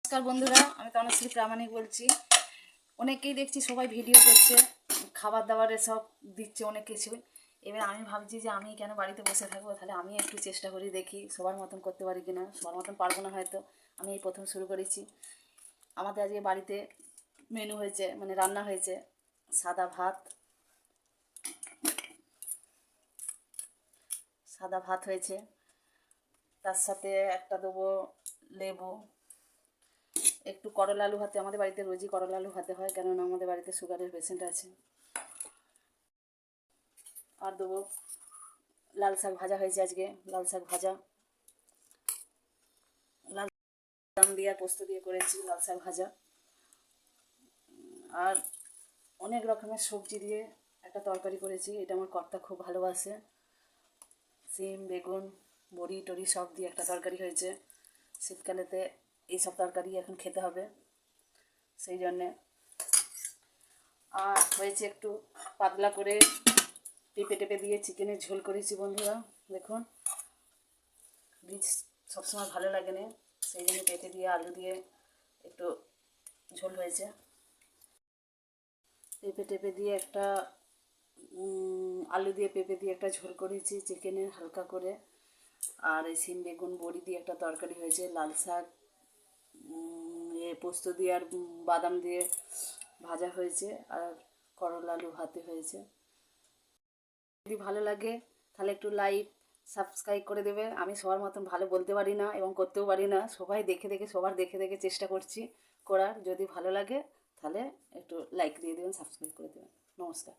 নমস্কার বন্ধুরা, আমি তনুশ্রী প্রামাণিক বলছি। অনেকেই দেখছি সবাই ভিডিও করছে, খাবার দাবারের সব দিচ্ছে অনেক কিছু। এবার আমি ভাবছি যে আমি কেন বাড়িতে বসে থাকবো, তাহলে আমি একটু চেষ্টা করি, দেখি সবার মতন করতে পারি কিনা। সবার মতন পারবো না হয়তো, আমি এই প্রথম শুরু করেছি। আমাদের আজকে বাড়িতে মেনু হয়েছে, মানে রান্না হয়েছে সাদা ভাত হয়েছে, তার সাথে একটা দেবো লেবু, একটু করলা আলু ভাতে। আমাদের বাড়িতে রোজই করলা আলু ভাতে হয়, কেননা আমাদের বাড়িতে সুগারের পেশেন্ট আছে। আর দেবো লাল শাক ভাজা হয়েছে আজকে, লাল শাক ভাজা, লাল দাম দিয়ে পোস্ত দিয়ে করেছি লাল শাক ভাজা। আর অনেক রকমের সবজি দিয়ে একটা তরকারি করেছি, এটা আমার কর্তা খুব ভালোবাসে। সিম, বেগুন, বড়ি টড়ি সব দিয়ে একটা তরকারি হয়েছে। শীতকালেতে এইসব তরকারি এখন খেতে হবে, সেই জন্যে। আর হয়েছে একটু পাতলা করে পেঁপে টেপে দিয়ে চিকেনের ঝোল করেছি বন্ধুরা। দেখুন, বীজ সবসময় ভালো লাগে না, সেই জন্য পেঁপে দিয়ে আলু দিয়ে একটু ঝোল হয়েছে। পেঁপে টেপে দিয়ে একটা আলু দিয়ে পেঁপে দিয়ে একটা ঝোল করেছি চিকেনের হালকা করে। আর এই সিম বেগুন বড়ি দিয়ে একটা তরকারি হয়েছে, লাল শাক পোস্ত দিয়ে আর বাদাম দিয়ে ভাজা হয়েছে, আর করলা আলু ভাতে হয়েছে। যদি ভালো লাগে তাহলে একটু লাইক সাবস্ক্রাইব করে দেবে। আমি সবার মতন ভালো বলতে পারি না এবং করতেও পারি না, সবাই সবার দেখে দেখে চেষ্টা করছি করার। যদি ভালো লাগে তাহলে একটু লাইক দিয়ে দেবেন, সাবস্ক্রাইব করে দেবেন। নমস্কার।